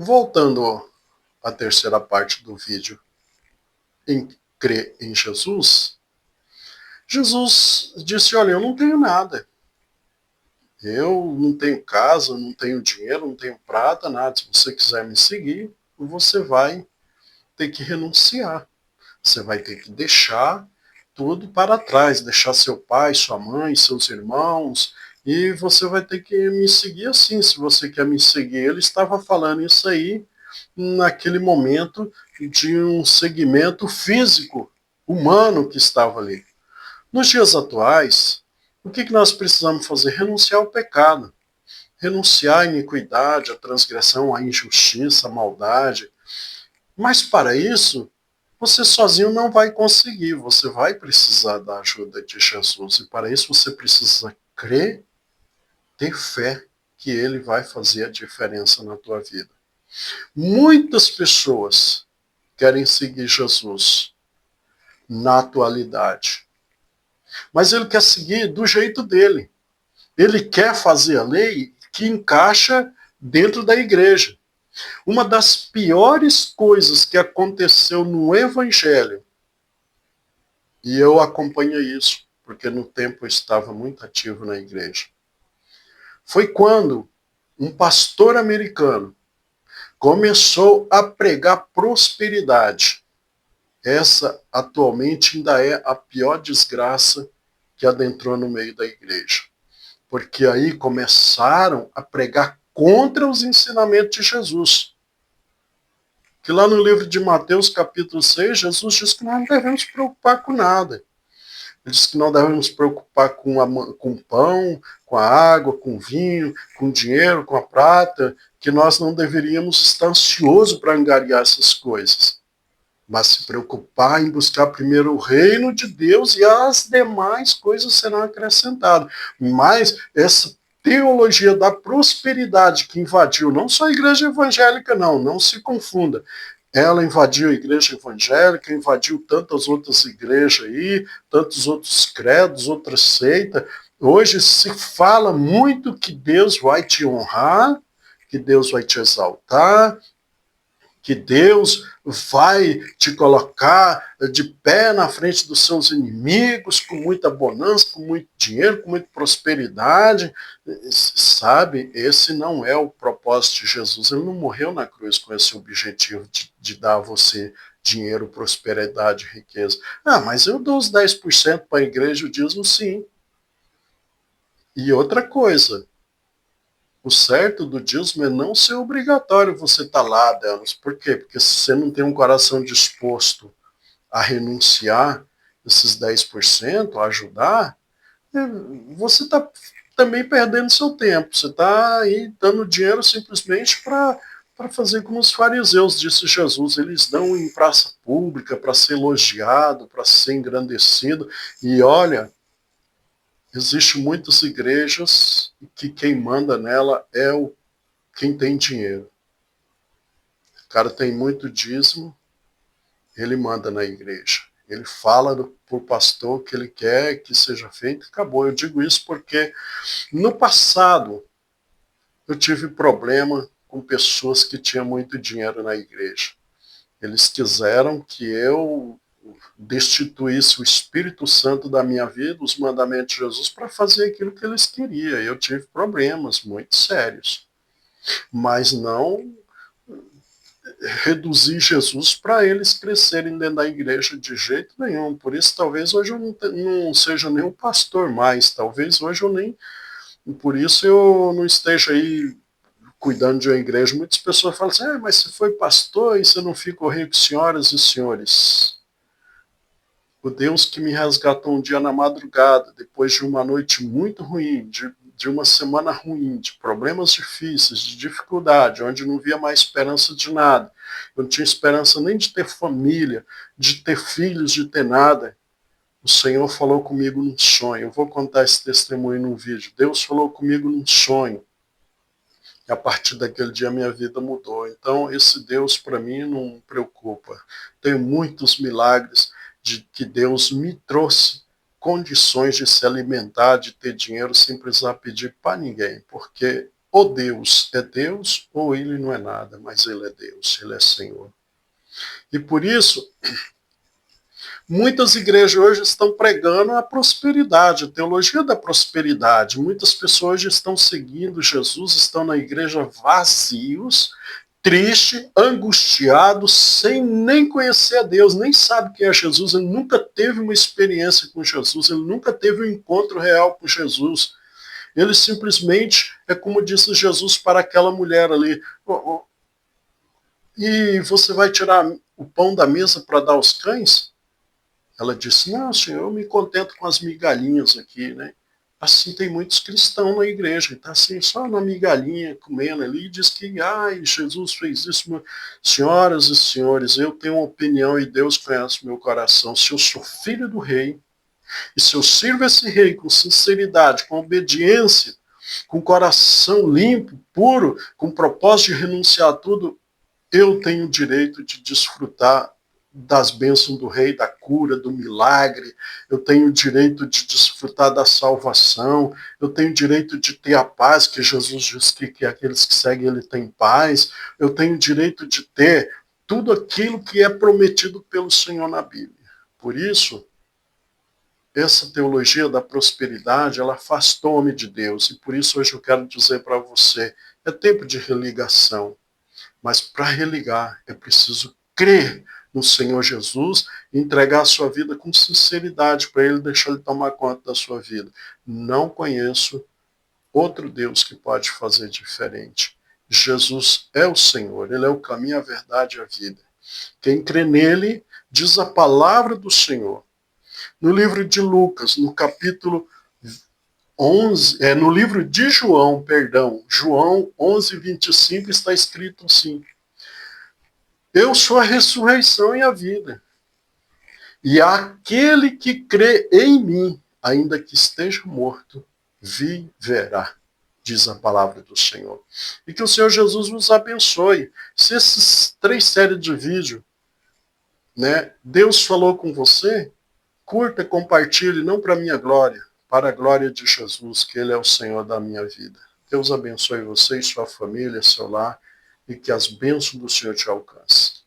Voltando à terceira parte do vídeo, em crer em Jesus, Jesus disse, olha, eu não tenho nada. Eu não tenho casa, não tenho dinheiro, não tenho prata, nada. Se você quiser me seguir, você vai ter que renunciar. Você vai ter que deixar tudo para trás, deixar seu pai, sua mãe, seus irmãos, e você vai ter que me seguir assim, se você quer me seguir. Ele estava falando isso aí naquele momento de um segmento físico, humano que estava ali. Nos dias atuais, o que nós precisamos fazer? Renunciar ao pecado, renunciar à iniquidade, à transgressão, à injustiça, à maldade. Mas para isso, você sozinho não vai conseguir, você vai precisar da ajuda de Jesus. E para isso você precisa crer, ter fé que ele vai fazer a diferença na tua vida. Muitas pessoas querem seguir Jesus na atualidade, mas ele quer seguir do jeito dele. Ele quer fazer a lei que encaixa dentro da igreja. Uma das piores coisas que aconteceu no Evangelho, e eu acompanhei isso, porque no tempo eu estava muito ativo na igreja, foi quando um pastor americano começou a pregar prosperidade. Essa atualmente ainda é a pior desgraça que adentrou no meio da igreja. Porque aí começaram a pregar contra os ensinamentos de Jesus. Que lá no livro de Mateus, capítulo 6, Jesus diz que nós não devemos nos preocupar com nada. Ele diz que não devemos nos preocupar com pão, com a água, com o vinho, com o dinheiro, com a prata, que nós não deveríamos estar ansiosos para angariar essas coisas, mas se preocupar em buscar primeiro o reino de Deus e as demais coisas serão acrescentadas. Mas essa teologia da prosperidade que invadiu não só a igreja evangélica, não se confunda. Ela invadiu a igreja evangélica, invadiu tantas outras igrejas aí, tantos outros credos, outras seitas. Hoje se fala muito que Deus vai te honrar, que Deus vai te exaltar, que Deus vai te colocar de pé na frente dos seus inimigos, com muita bonança, com muito dinheiro, com muita prosperidade. Sabe, esse não é o propósito de Jesus. Ele não morreu na cruz com esse objetivo de dar a você dinheiro, prosperidade, riqueza. Ah, mas eu dou os 10% para a igreja, o dízimo, sim. E outra coisa, o certo do dízimo é não ser obrigatório você estar lá, Delas. Por quê? Porque se você não tem um coração disposto a renunciar esses 10%, a ajudar, você está também perdendo seu tempo. Você está aí dando dinheiro simplesmente para fazer como os fariseus, disse Jesus. Eles dão em praça pública para ser elogiado, para ser engrandecido. E olha, existem muitas igrejas que quem manda nela é quem tem dinheiro. O cara tem muito dízimo, ele manda na igreja. Ele fala para o pastor que ele quer que seja feito e acabou. Eu digo isso porque no passado eu tive problema com pessoas que tinham muito dinheiro na igreja. Eles quiseram que eu destituísse o Espírito Santo da minha vida, os mandamentos de Jesus, para fazer aquilo que eles queriam. Eu tive problemas muito sérios. Mas não reduzir Jesus para eles crescerem dentro da igreja de jeito nenhum. Por isso, talvez hoje eu não seja nem um pastor mais, talvez hoje eu nem. Por isso eu não esteja aí cuidando de uma igreja. Muitas pessoas falam assim: mas você foi pastor e você não ficou rico, senhoras e senhores. O Deus que me resgatou um dia na madrugada, depois de uma noite muito ruim, de uma semana ruim, de problemas difíceis, de dificuldade, onde não via mais esperança de nada. Eu não tinha esperança nem de ter família, de ter filhos, de ter nada. O Senhor falou comigo num sonho. Eu vou contar esse testemunho num vídeo. Deus falou comigo num sonho. E a partir daquele dia minha vida mudou. Então esse Deus para mim não me preocupa. Tenho muitos milagres de que Deus me trouxe condições de se alimentar, de ter dinheiro sem precisar pedir para ninguém, porque ou Deus é Deus, ou ele não é nada, mas ele é Deus, ele é Senhor. E por isso, muitas igrejas hoje estão pregando a prosperidade, a teologia da prosperidade. Muitas pessoas estão seguindo Jesus, estão na igreja vazios, triste, angustiado, sem nem conhecer a Deus, nem sabe quem é Jesus, ele nunca teve uma experiência com Jesus, ele nunca teve um encontro real com Jesus. Ele simplesmente, é como disse Jesus para aquela mulher ali, e você vai tirar o pão da mesa para dar aos cães? Ela disse, não, senhor, eu me contento com as migalhinhas aqui, né? Assim tem muitos cristãos na igreja, está assim, só na migalhinha, comendo ali, e diz que, ai, Jesus fez isso. Senhoras e senhores, eu tenho uma opinião e Deus conhece o meu coração. Se eu sou filho do rei, e se eu sirvo esse rei com sinceridade, com obediência, com coração limpo, puro, com propósito de renunciar a tudo, eu tenho o direito de desfrutar das bênçãos do rei, da cura, do milagre, eu tenho o direito de desfrutar da salvação, eu tenho o direito de ter a paz, que Jesus diz que aqueles que seguem ele têm paz, eu tenho o direito de ter tudo aquilo que é prometido pelo Senhor na Bíblia. Por isso, essa teologia da prosperidade, ela afastou o homem de Deus, e por isso hoje eu quero dizer para você, é tempo de religação. Mas para religar é preciso crer no Senhor Jesus e entregar a sua vida com sinceridade para ele, deixar ele tomar conta da sua vida. Não conheço outro Deus que pode fazer diferente. Jesus é o Senhor, ele é o caminho, a verdade e a vida. Quem crê nele, diz a palavra do Senhor. No livro de Lucas, no capítulo 11, no livro de João, João 11:25, está escrito assim: eu sou a ressurreição e a vida. E aquele que crê em mim, ainda que esteja morto, viverá, diz a palavra do Senhor. E que o Senhor Jesus nos abençoe. Se esses 3 séries de vídeo, né, Deus falou com você, curta, compartilhe, não para a minha glória, para a glória de Jesus, que Ele é o Senhor da minha vida. Deus abençoe você e sua família, seu lar, e que as bênçãos do Senhor te alcancem.